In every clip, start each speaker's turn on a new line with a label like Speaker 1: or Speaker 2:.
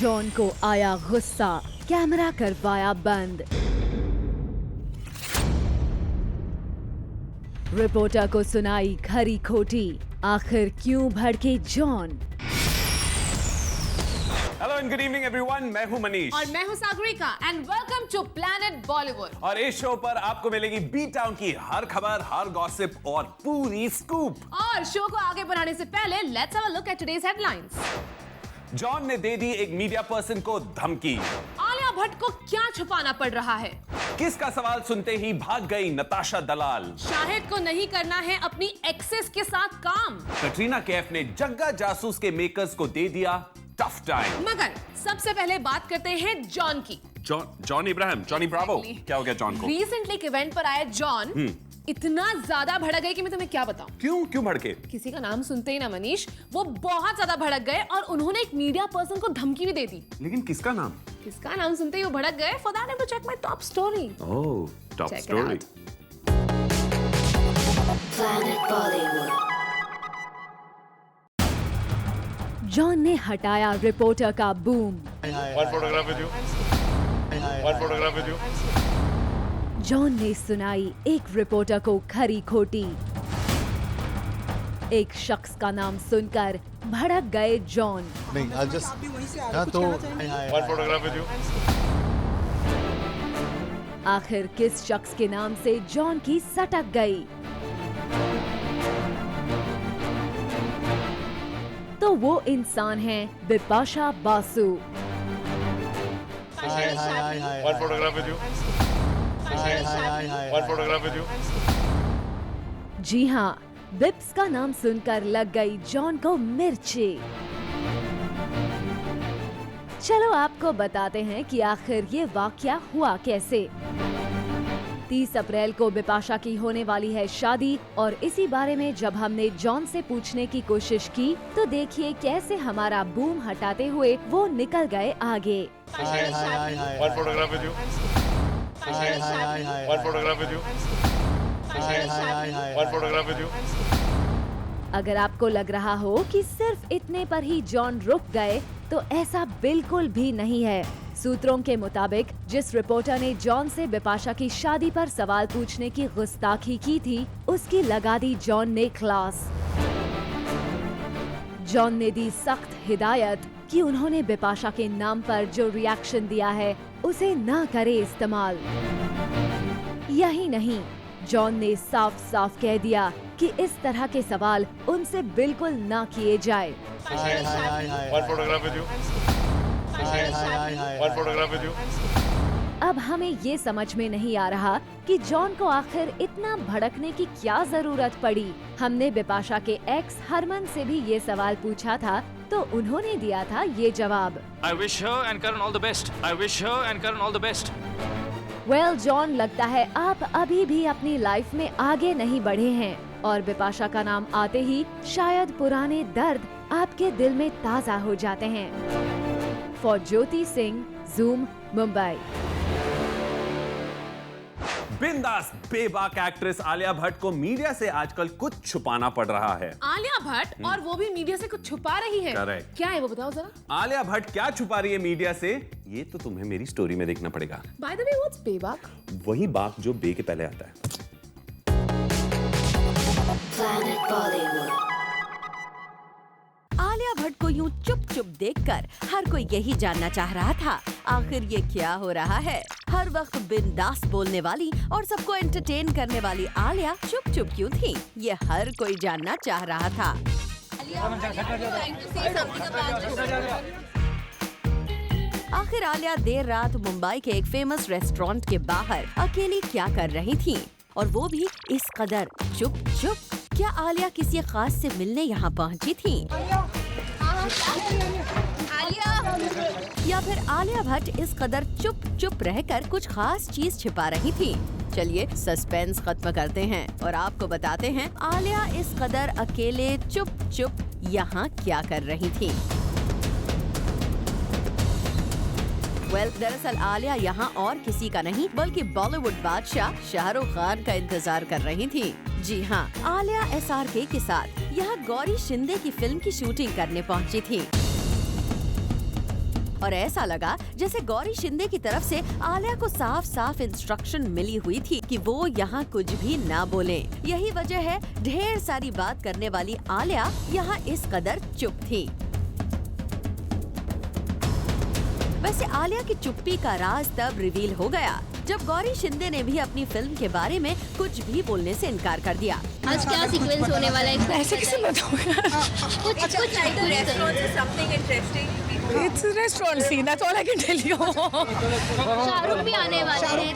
Speaker 1: John को आया गुस्सा, कैमरा करवाया बंद। रिपोर्टर को सुनाई खरी खोटी, आखिर क्यों भड़के John?
Speaker 2: Hello and good evening everyone, मैं हूं मनीष
Speaker 3: और मैं हूं Sagarika and welcome to planet Bollywood.
Speaker 2: और इस शो पर आपको मिलेगी बी टाउन की हर खबर, हर गॉसिप और पूरी स्कूप।
Speaker 3: और शो को आगे बढ़ाने से पहले let's have a look at today's headlines.
Speaker 2: John ने दे दी एक मीडिया पर्सन को धमकी।
Speaker 3: आलिया भट्ट को क्या छुपाना पड़ रहा है?
Speaker 2: किसका सवाल सुनते ही भाग गई नताशा दलाल।
Speaker 3: शाहिद को नहीं करना है अपनी एक्सेस के साथ काम।
Speaker 2: कटरीना कैफ ने जग्गा जासूस के मेकर्स को दे दिया टफ टाइम।
Speaker 3: मगर सबसे पहले बात करते हैं जॉन की।
Speaker 2: John Ibrahim, Johnny Bravo. क्या हो गया जॉन को?
Speaker 3: रिसेंटली एक इवेंट पर आया जॉन इतना ज्यादा भड़क गए कि मैं तुम्हें क्या बताऊं।
Speaker 2: क्यों भड़के?
Speaker 3: किसी का नाम सुनते ही ना मनीष, वो बहुत ज्यादा भड़क गए और उन्होंने एक मीडिया पर्सन को धमकी भी दे दी।
Speaker 2: लेकिन किसका नाम?
Speaker 3: किसका नाम सुनते ही वो भड़क गए। For that I have to check my top story.
Speaker 2: Oh, top story.
Speaker 1: John ने हटाया रिपोर्टर का boom.
Speaker 4: One photograph with you. One photograph with you.
Speaker 1: John ने सुनाई एक रिपोर्टर को खरी खोटी। एक शख्स का नाम सुनकर भड़क गए जॉन।
Speaker 4: नहीं, I'll just. हाँ तो. One photograph with you.
Speaker 1: आखिर किस शख्स के नाम से जॉन की सटक गई? तो वो इंसान हैं Bipasha Basu.
Speaker 4: One photograph with you. One photograph with you.
Speaker 1: जी हाँ, बिप्स का नाम सुनकर लग गई जॉन को मिर्ची। चलो आपको बताते हैं कि आखिर ये वाकया हुआ कैसे। 30 अप्रैल को बिपाशा की होने वाली है शादी और इसी बारे में जब हमने जॉन से पूछने की कोशिश की तो देखिए कैसे हमारा बूम हटाते हुए वो निकल गए आगे।
Speaker 4: One photograph with you. One photograph with you. One photograph with you.
Speaker 1: अगर आपको लग रहा हो कि सिर्फ इतने पर ही जॉन रुक गए तो ऐसा बिल्कुल भी नहीं है। सूत्रों के मुताबिक जिस रिपोर्टर ने जॉन से बिपाशा की शादी पर सवाल पूछने की गुस्ताखी की थी उसकी लगा दी जॉन ने क्लास। जॉन ने दी सख्त हिदायत कि उन्होंने बिपाशा के नाम पर जो रिएक्शन दिया है उसे ना करे इस्तेमाल। यही नहीं, जॉन ने साफ साफ कह दिया कि इस तरह के सवाल उनसे बिल्कुल ना किए जाए।
Speaker 4: One photograph with you. One photograph with you.
Speaker 1: अब हमें ये समझ में नहीं आ रहा कि जॉन को आखिर इतना भड़कने की क्या जरूरत पड़ी। हमने बिपाशा के एक्स हरमन से भी ये सवाल पूछा था तो उन्होंने दिया था ये जवाब।
Speaker 5: I wish her and Karan all the best. I wish her and Karan all the best.
Speaker 1: Well John, लगता है आप अभी भी अपनी लाइफ में आगे नहीं बढ़े हैं और बिपाशा का नाम आते ही शायद पुराने दर्द आपके दिल में ताज़ा हो जाते हैं। For Jyoti Singh, zoom, Mumbai.
Speaker 2: बिंदास बेबाक एक्ट्रेस आलिया भट्ट को मीडिया से आजकल कुछ छुपाना पड़ रहा है।
Speaker 3: आलिया भट्ट और वो भी मीडिया से कुछ छुपा रही है।
Speaker 2: Correct.
Speaker 3: क्या है वो बताओ जरा।
Speaker 2: आलिया भट्ट क्या छुपा रही है मीडिया से, ये तो तुम्हें मेरी स्टोरी में देखना पड़ेगा।
Speaker 3: बाय द वे व्हाट्स बेबाक?
Speaker 2: वही बाक जो बे के पहले आता है।
Speaker 6: आलिया भट्ट को यूं चुप चुप देखकर हर कोई यही जानना चाह रहा था, आखिर ये क्या हो रहा है। हर वक्त बिंदास बोलने वाली और सबको एंटरटेन करने वाली आलिया चुप चुप क्यों थी, ये हर कोई जानना चाह रहा था। आखिर आलिया देर रात मुंबई के एक फेमस रेस्टोरेंट के बाहर अकेली क्या कर रही थी, और वो भी इस कदर चुप चुप। क्या आलिया किसी खास से मिलने यहाँ पहुँची थी या फिर आलिया भट्ट इस कदर चुप चुप रहकर कुछ खास चीज छिपा रही थी? चलिए सस्पेंस खत्म करते हैं और आपको बताते हैं आलिया इस कदर अकेले चुप चुप यहाँ क्या कर रही थी। दरअसल आलिया यहाँ और किसी का नहीं बल्कि बॉलीवुड बादशाह शाहरुख खान का इंतजार कर रही थी। जी हाँ, आलिया SRK के साथ यहाँ गौरी शिंदे की फिल्म की शूटिंग करने पहुँची थी। और ऐसा लगा जैसे गौरी शिंदे की तरफ से आलिया को साफ साफ इंस्ट्रक्शन मिली हुई थी कि वो यहाँ कुछ भी ना बोले। यही वजह है ढेर सारी बात करने वाली आलिया यहाँ इस कदर चुप थी। वैसे आलिया की चुप्पी का राज तब रिवील हो गया जब गौरी शिंदे ने भी अपनी फिल्म के बारे में कुछ भी बोलने से इनकार कर दिया।
Speaker 7: आज क्या सीक्वेंस होने वाला है?
Speaker 8: ऐसे किसे बताऊंगा? It's a restaurant scene. That's all I can tell you.
Speaker 7: Shahrukh भी आने वाले हैं।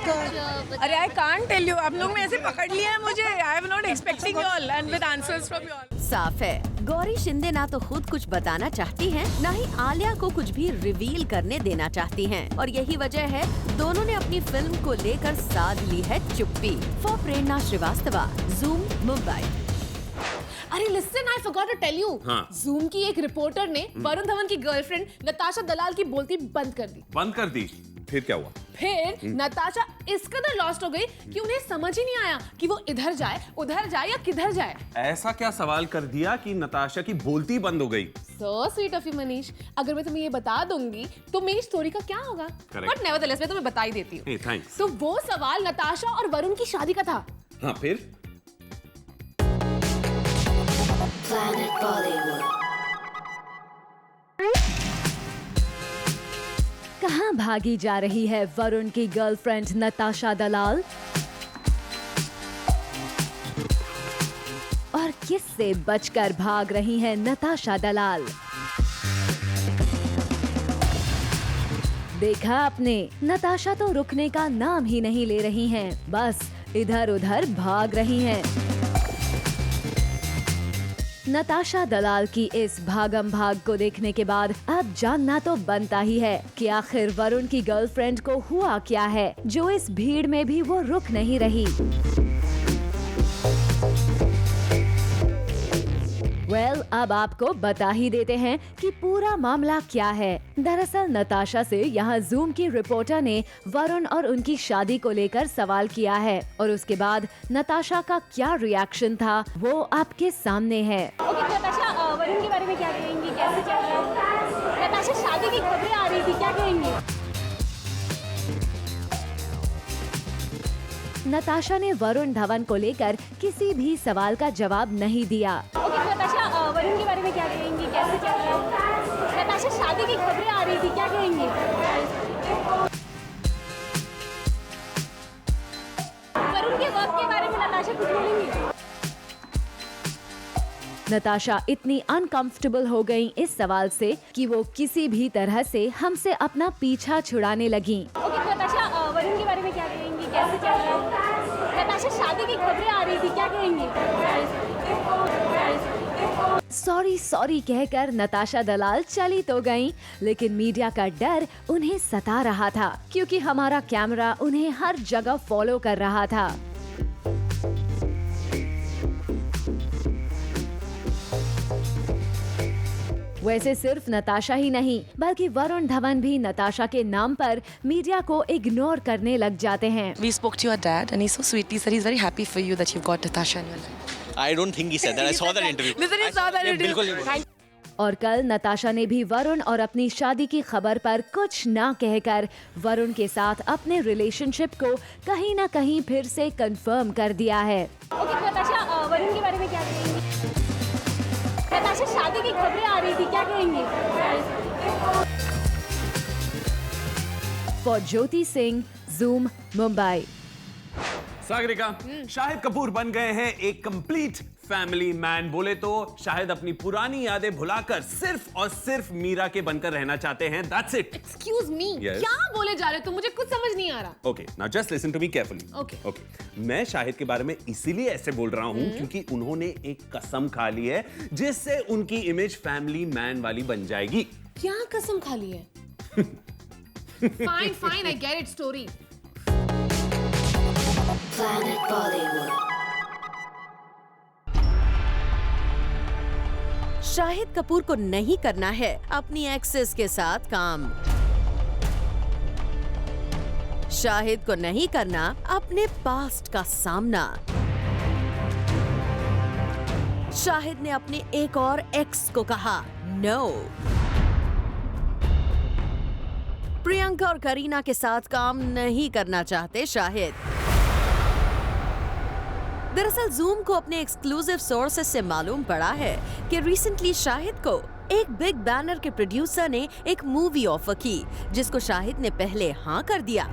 Speaker 8: अरे I can't tell you. आप लोग ने ऐसे पकड़ लिया है मुझे। I am not expecting you all and with answers from you all.
Speaker 6: साफ है गौरी शिंदे ना तो खुद कुछ बताना चाहती हैं, ना ही आलिया को कुछ भी रिवील करने देना चाहती हैं। और यही वजह है दोनों ने अपनी फिल्म को लेकर साध ली है चुप्पी। For Prerna Srivastava, Zoom, Mumbai.
Speaker 3: अरे listen, I forgot to tell you, Zoom की एक रिपोर्टर ने वरुण धवन की गर्लफ्रेंड नताशा दलाल की बोलती बंद कर दी।
Speaker 2: फिर क्या हुआ?
Speaker 3: फिर नताशा इस कदर लॉस्ट हो गई कि उन्हें समझ ही नहीं आया कि वो इधर जाए, उधर जाए या किधर जाए।
Speaker 2: ऐसा क्या सवाल कर दिया कि नताशा की बोलती बंद हो गई?
Speaker 3: So sweet of you, Manish. अगर मैं तुम्हें ये बता दूंगी तो मेरी स्टोरी का क्या होगा? बट नेवरदलेस मैं तुम्हें बता ही देती हूँ।
Speaker 2: थैंक्स।
Speaker 3: तो वो सवाल नताशा और वरुण की शादी का था।
Speaker 2: हाँ, फिर?
Speaker 1: कहाँ भागी जा रही है वरुण की गर्लफ्रेंड नताशा दलाल? और किससे बचकर भाग रही है नताशा दलाल? देखा आपने, नताशा तो रुकने का नाम ही नहीं ले रही हैं, बस इधर उधर भाग रही हैं। नताशा दलाल की इस भागम भाग को देखने के बाद अब जानना तो बनता ही है कि आखिर वरुण की गर्लफ्रेंड को हुआ क्या है जो इस भीड़ में भी वो रुक नहीं रही। अब आपको बता ही देते हैं कि पूरा मामला क्या है। दरअसल नताशा से यहाँ जूम की रिपोर्टर ने वरुण और उनकी शादी को लेकर सवाल किया है और उसके बाद नताशा का क्या रिएक्शन था वो आपके सामने है।
Speaker 7: नताशा, वरुण के बारे में क्या कहेंगी? कैसे चल रहा है? नताशा, शादी की खबरें आ रही थी, क्या कहेंगी?
Speaker 1: नताशा ने वरुण धवन को लेकर किसी भी सवाल का जवाब नहीं दिया।
Speaker 7: नताशा, वरुण के बारे में क्या कहेंगी? कैसे चल रहा है? नताशा, शादी की खबरें आ रही थी, क्या कहेंगी? वरुण के वर्क के बारे में नताशा कुछ बोलेंगी?
Speaker 1: नताशा इतनी अनकंफर्टेबल हो गईं इस सवाल से कि वो किसी भी तरह से हमसे अपना पीछा छुड़ाने लगीं।
Speaker 7: नताशा, वरुण के बारे में क्या कहेंगी? कैसे चल रहा है? नताशा, शादी की खबरें आ रही थी, क्या कहेंगी?
Speaker 1: सॉरी कहकर नताशा दलाल चली तो गईं, लेकिन मीडिया का डर उन्हें सता रहा था क्योंकि हमारा कैमरा उन्हें हर जगह फॉलो कर रहा था। वैसे सिर्फ नताशा ही नहीं बल्कि वरुण धवन भी नताशा के नाम पर मीडिया को इग्नोर करने लग जाते हैं।
Speaker 8: We spoke to your dad and he so sweetly said he's very happy for you that you've got Natasha in your life.
Speaker 9: I don't think he said that. I saw that interview.
Speaker 8: Listen, he saw that interview.
Speaker 9: बिल्कुल नहीं।
Speaker 1: और कल नताशा ने भी वरुण और अपनी शादी की खबर पर कुछ ना कहकर वरुण के साथ अपने रिलेशनशिप को कहीं ना कहीं फिर से कंफर्म कर दिया है।
Speaker 7: नताशा, वरुण के बारे में क्या कहेंगी? नताशा, शादी की खबरें आ रही थी, क्या कहेंगी?
Speaker 1: For Jyoti Singh, zoom, Mumbai.
Speaker 2: सागरिका, शाहिद कपूर बन गए हैं एक कंप्लीट फैमिली मैन। बोले तो शाहिद अपनी पुरानी यादें भुलाकर सिर्फ और सिर्फ मीरा के बनकर रहना चाहते हैं। That's it.
Speaker 3: Excuse me,
Speaker 2: Yes.
Speaker 3: क्या बोले जा रहे हो तुम? मुझे कुछ समझ नहीं आ रहा।
Speaker 2: Okay, now just listen to me carefully.
Speaker 3: Okay.
Speaker 2: मैं शाहिद के बारे में इसीलिए ऐसे बोल रहा हूँ क्योंकि उन्होंने एक कसम खा ली है जिससे उनकी इमेज फैमिली मैन वाली बन जाएगी।
Speaker 3: क्या कसम खा ली है? Fine, I get it story.
Speaker 6: Shahid Kapoor को नहीं करना है अपनी एक्सेस के साथ काम। शाहिद को नहीं करना अपने पास्ट का सामना। शाहिद ने अपने एक और एक्स को कहा नो। प्रियंका और करीना के साथ काम नहीं करना चाहते शाहिद। दरअसल जूम को अपने एक्सक्लूसिव सोर्सेस से मालूम पड़ा है कि रिसेंटली शाहिद को एक बिग बैनर के प्रोड्यूसर ने एक मूवी ऑफर की, जिसको शाहिद ने पहले हाँ कर दिया,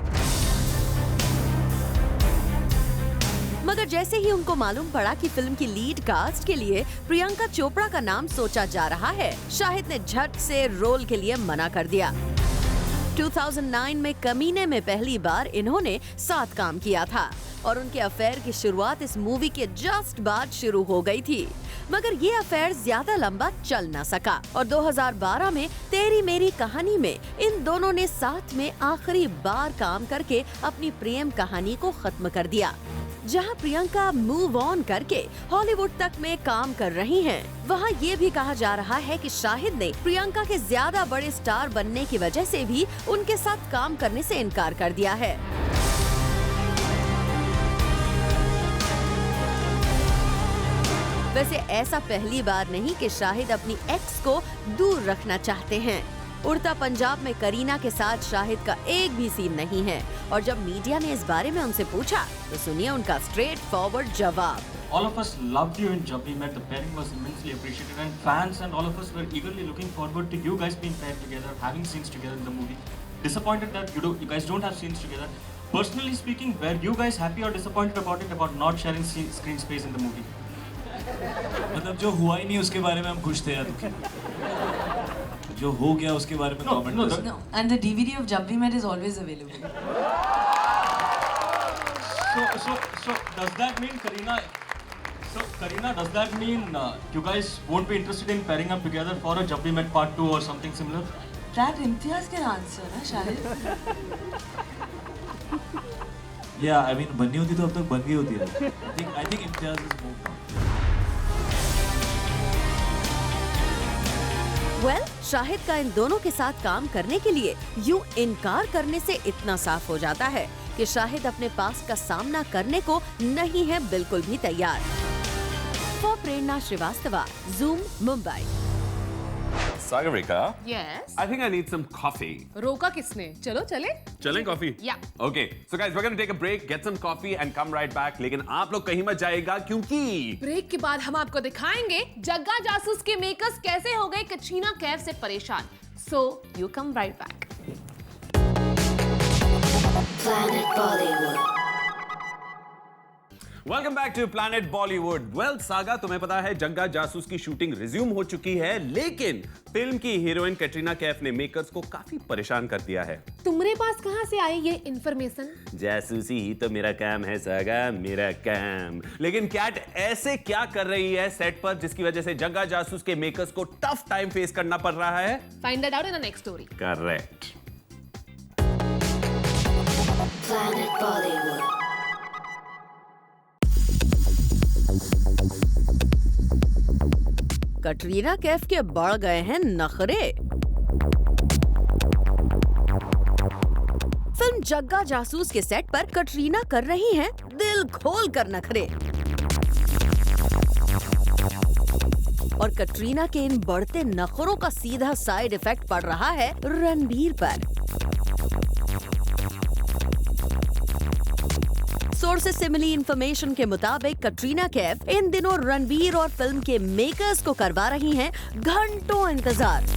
Speaker 6: मगर जैसे ही उनको मालूम पड़ा कि फिल्म की लीड कास्ट के लिए प्रियंका चोपड़ा का नाम सोचा जा रहा है, शाहिद ने झट से रोल के लिए मना कर दिया। 2009 में कमीने में पहली बार इन्होंने साथ काम किया था और उनके अफेयर की शुरुआत इस मूवी के जस्ट बाद शुरू हो गई थी, मगर ये अफेयर ज्यादा लंबा चल न सका और 2012 में तेरी मेरी कहानी में इन दोनों ने साथ में आखिरी बार काम करके अपनी प्रेम कहानी को खत्म कर दिया। जहां प्रियंका मूव ऑन करके हॉलीवुड तक में काम कर रही हैं, वहां ये भी कहा जा रहा है कि शाहिद ने प्रियंका के ज्यादा बड़े स्टार बनने की वजह से भी उनके साथ काम करने से इनकार कर दिया है। वैसे ऐसा पहली बार नहीं कि शाहिद अपनी एक्स को दूर रखना चाहते हैं। उड़ता पंजाब में करीना के साथ शाहिद का एक भी सीन नहीं है और जब मीडिया ने इस बारे में उनसे पूछा तो सुनिए उनका स्ट्रेट फॉरवर्ड जवाब।
Speaker 10: All of us loved you in Jab We Met. The pairing was immensely appreciated, and fans and all of us were eagerly looking forward to you guys being paired together, having scenes together in the movie. Disappointed that you guys don't have scenes together. Personally speaking, were you guys happy or disappointed about it, about not sharing screen space in the movie?
Speaker 11: मतलब जो हुआ ही नहीं उसके बारे में हम खुश थे या दुखी? जो हो गया उसके बारे में कमेंट कर।
Speaker 12: No, and the DVD of Jab We Met is always available.
Speaker 10: So does that mean Kareena? So Kareena, does that mean you guys won't be interested in pairing up together for a Jab We Met Part 2 or something similar?
Speaker 12: That Imtiaz can answer, ना Shahid?
Speaker 11: Yeah, I mean बननी होती तो अब तक बन गई होती है। I think Imtiaz is moved on.
Speaker 6: Shahid का इन दोनों के साथ काम करने के लिए यूं इनकार करने से इतना साफ हो जाता है कि शाहिद अपने पास का सामना करने को नहीं है बिल्कुल भी तैयार। For Prerna Srivastava, Zoom, Mumbai.
Speaker 2: Sagarika,
Speaker 3: Yes.
Speaker 2: I think I need some coffee.
Speaker 3: रोका किसने? चलो चले।
Speaker 2: चलें coffee?
Speaker 3: Yeah.
Speaker 2: Okay, so guys, we're going to take a break, get some coffee and come right back. लेकिन आप लोग कहीं मत जाएगा क्योंकि
Speaker 3: ब्रेक के बाद हम आपको दिखाएंगे जग्गा जासूस के मेकर्स कैसे हो गए कटरीना कैफ से परेशान। So you come right back.
Speaker 13: Planet Bollywood.
Speaker 2: Welcome back to planet Bollywood. Well Saga, तुम्हें पता है जग्गा जासूस की शूटिंग रिज्यूम हो चुकी है, लेकिन फिल्म की हीरोइन कैटरीना कैफ ने मेकर्स को काफी परेशान कर दिया है।
Speaker 3: तुम्हारे पास कहां से आई ये इंफॉर्मेशन?
Speaker 2: जासूसी ही तो मेरा काम है सागा, मेरा काम। लेकिन कैट ऐसे क्या कर रही है सेट पर जिसकी वजह से जग्गा जासूस के मेकर्स को टफ टाइम फेस करना पड़ रहा है?
Speaker 3: Find that out in the next story.
Speaker 2: Correct.
Speaker 13: Planet Bollywood.
Speaker 6: Katrina Kaif के बढ़ गए हैं नखरे। फिल्म जग्गा जासूस के सेट पर कटरीना कर रही हैं दिल खोल कर नखरे और कटरीना के इन बढ़ते नखरों का सीधा साइड इफेक्ट पड़ रहा है रणबीर पर। सोर्सेस से मिली इंफॉर्मेशन के मुताबिक कटरीना कैफ इन दिनों रणबीर और फिल्म के मेकर्स को करवा रही हैं घंटों इंतजार।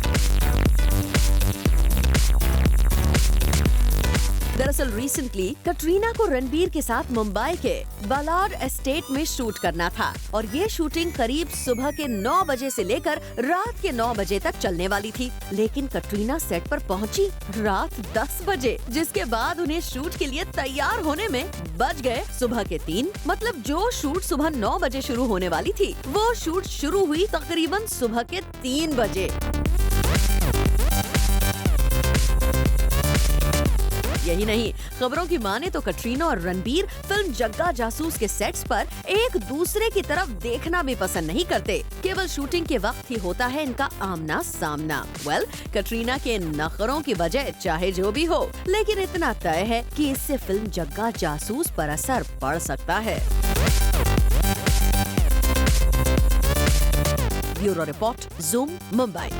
Speaker 6: दरअसल रिसेंटली कटरीना को रणबीर के साथ मुंबई के बालाड एस्टेट में शूट करना था और ये शूटिंग करीब सुबह के 9 बजे से लेकर रात के 9 बजे तक चलने वाली थी, लेकिन कटरीना सेट पर पहुंची रात 10 बजे, जिसके बाद उन्हें शूट के लिए तैयार होने में बज गए सुबह के 3। मतलब जो शूट सुबह 9 बजे शुरू होने वाली थी वो शूट शुरू हुई तकरीबन सुबह के 3 बजे। यही नहीं, खबरों की माने तो कटरीना और रणबीर फिल्म जग्गा जासूस के सेट्स पर एक दूसरे की तरफ देखना भी पसंद नहीं करते। केवल शूटिंग के वक्त ही होता है इनका आमना सामना। कटरीना के नखरों की वजह चाहे जो भी हो, लेकिन इतना तय है कि इससे फिल्म जग्गा जासूस पर असर पड़ सकता है। Bureau report, zoom, Mumbai.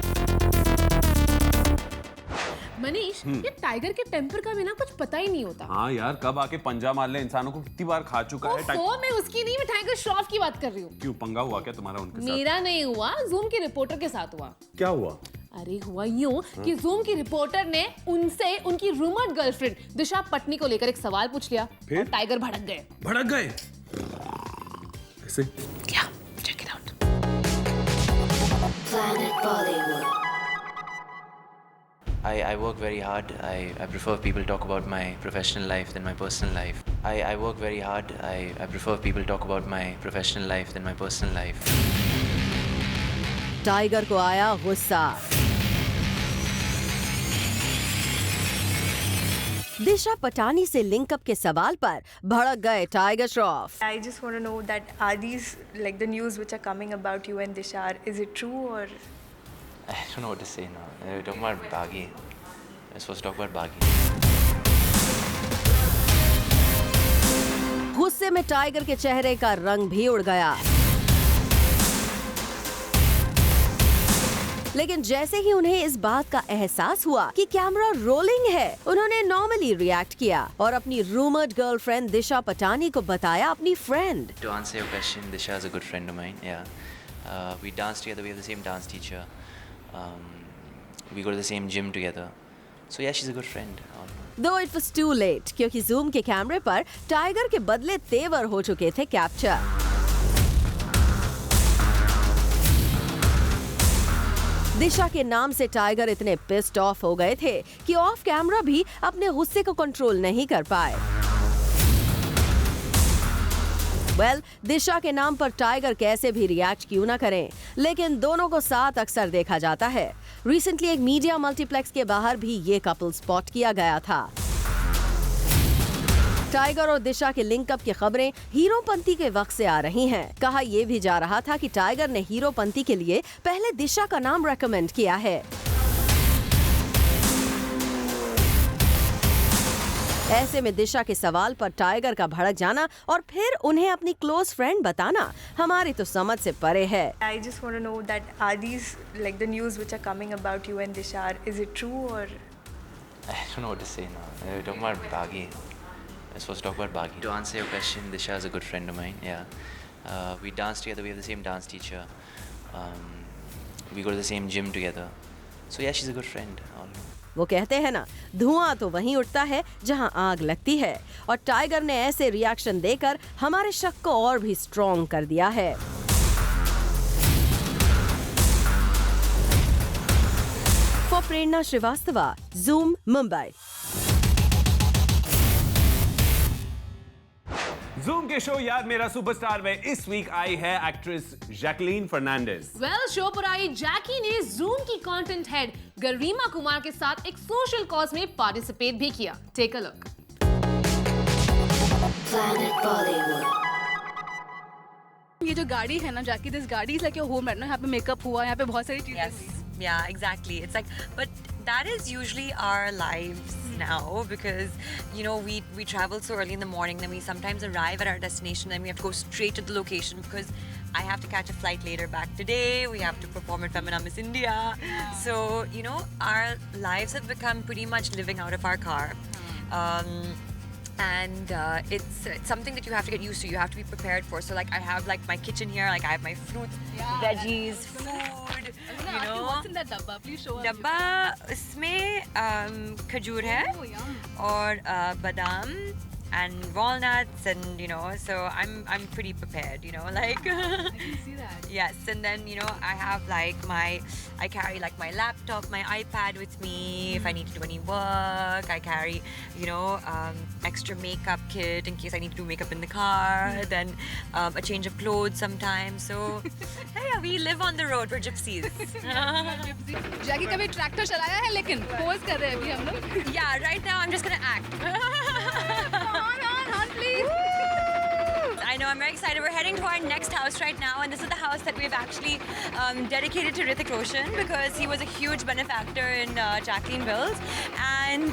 Speaker 3: Manish, ये टाइगर के टेम्पर का बिना कुछ पता ही नहीं होता।
Speaker 2: हाँ यार, कब आके पंजा मार ले, इंसानों को कितनी बार खा चुका है।
Speaker 3: मैं उसकी नहीं, मैं टाइगर श्रॉफ की बात कर रही हूँ।
Speaker 2: क्यों, पंगा हुआ क्या तुम्हारा उनके साथ?
Speaker 3: मेरा नहीं हुआ, जूम के रिपोर्टर के साथ हुआ।
Speaker 2: क्या हुआ?
Speaker 3: अरे हुआ यूं कि जूम की रिपोर्टर ने उनसे उनकी रूमर्ड गर्लफ्रेंड दिशा पटनी को लेकर एक सवाल पूछ लिया।
Speaker 2: फिर?
Speaker 3: और टाइगर भड़क गए।
Speaker 2: भड़क गए? ऐसे?
Speaker 3: क्या? Check it out.
Speaker 13: Planet Bollywood.
Speaker 14: I work very hard. I prefer people talk about my professional life than my personal life. I work very hard. I prefer people talk about my professional life than my personal life.
Speaker 6: Tiger को आया गुस्सा। दिशा पटानी से linkup के सवाल पर भड़क गए tiger Shroff.
Speaker 8: I just want to know that are these like the news which are coming about you and Disha, is it true or?
Speaker 14: I don't know what to say now. We're talking about Baghi. We're supposed to talk about Baghi.
Speaker 6: गुस्से में tiger के चेहरे का रंग भी उड़ गया। लेकिन जैसे ही उन्हें इस बात का एहसास हुआ कि कैमरा रोलिंग है, उन्होंने नॉर्मली रिएक्ट किया और अपनी रूमर्ड गर्लफ्रेंड दिशा पटानी को बताया अपनी friend.
Speaker 14: To answer your question, Disha is a good friend of mine. Yeah, we dance together. We have the same dance teacher. We go to the same gym together. So yeah, she's a good friend.
Speaker 6: Though it was too late, क्योंकि zoom के कैमरे पर tiger के बदले तेवर हो चुके थे कैप्चर। दिशा के नाम से टाइगर इतने पिस्ड ऑफ हो गए थे कि ऑफ कैमरा भी अपने गुस्से को कंट्रोल नहीं कर पाए। दिशा के नाम पर टाइगर कैसे भी रिएक्ट क्यों ना करें, लेकिन दोनों को साथ अक्सर देखा जाता है। रिसेंटली एक मीडिया मल्टीप्लेक्स के बाहर भी ये कपल स्पॉट किया गया था। टाइगर और दिशा के लिंकअप की खबरें हीरोपंती के वक्त से आ रही हैं। कहा यह भी जा रहा था कि टाइगर ने हीरोपंती के लिए पहले दिशा का नाम रेकमेंड किया है। ऐसे में दिशा के सवाल पर टाइगर का भड़क जाना और फिर उन्हें अपनी क्लोज फ्रेंड बताना हमारी तो समझ से परे है।
Speaker 8: I just want to know that are these like the news which are coming about you and Disha, is it true or?
Speaker 14: I don't know what to say now. We're talking about Baghi. We're supposed to talk about Baghi. To answer your question, Disha is a good friend of mine. Yeah, we dance together. We have the same dance teacher. We go to the same gym together. So yeah, she's a good friend.
Speaker 6: वो कहते हैं ना, धुआं तो वहीं उठता है जहां आग लगती है, और टाइगर ने ऐसे रिएक्शन देकर हमारे शक को और भी स्ट्रॉन्ग कर दिया है। For Prerna Srivastava, Zoom, Mumbai.
Speaker 2: Zoom के शो यार मेरा सुपरस्टार में इस वीक आई है एक्ट्रेस जैकलीन फर्नांडिस।
Speaker 3: शो पर आई जैकी ने जूम की कंटेंट हेड गरिमा कुमार के साथ एक सोशल कॉज में पार्टिसिपेट भी किया। Take a look.
Speaker 13: Planet Bollywood.
Speaker 8: ये जो गाड़ी है ना जैकी, दिस गाड़ी is like your home right ना। यहाँ पे मेकअप हुआ, यहाँ पे बहुत सारी चीजें।
Speaker 12: Yeah, exactly. It's like, but that is usually our lives now because, you know, we travel so early in the morning, then we sometimes arrive at our destination, then we have to go straight to the location because I have to catch a flight later back today. We have to perform at Femina Miss India. So, you know, our lives have become pretty much living out of our car. And it's something that you have to get used to. You have to be prepared for. So like I have like my kitchen here, like I have my fruits, veggies, food. You know.
Speaker 8: What's in that dabba? Please show us.
Speaker 12: Dabba इसमें खजूर है और बादाम and walnuts and you know, so I'm pretty prepared, you know, like
Speaker 8: I can see that.
Speaker 12: Yes, and then you know I have like I carry like my laptop, my iPad with me if I need to do any work. I carry, you know, extra makeup kit in case I need to do makeup in the car. Then a change of clothes sometimes. So yeah, we live on the road. We're gypsies.
Speaker 8: जैकी कभी tractor चलाया है लेकिन pose कर रहे हैं अभी हम लोग।
Speaker 12: Yeah, right now I'm just gonna act.
Speaker 8: On, please.
Speaker 12: I know No, I'm very excited. We're heading to our next house right now, and this is the house that we've actually dedicated to Hrithik Roshan because he was a huge benefactor in Jacqueline Wills. And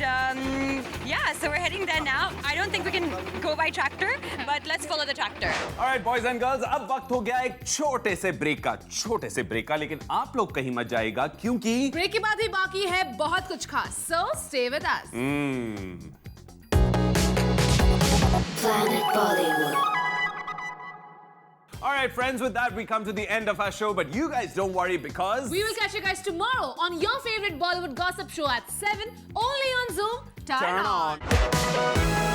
Speaker 12: yeah, so we're heading there now. I don't think we can go by tractor, but let's follow the tractor.
Speaker 2: All right, boys and girls, अब वक्त हो गया एक छोटे से break का, लेकिन आप लोग कहीं मत जाएगा क्योंकि
Speaker 3: ब्रेक के बाद ही बाकी है बहुत कुछ खास. So stay with us.
Speaker 13: Planet Bollywood.
Speaker 2: All right, friends, with that, we come to the end of our show, but you guys don't worry because
Speaker 3: we will catch you guys tomorrow on your favorite Bollywood gossip show at 7, only on Zoom. Turn on.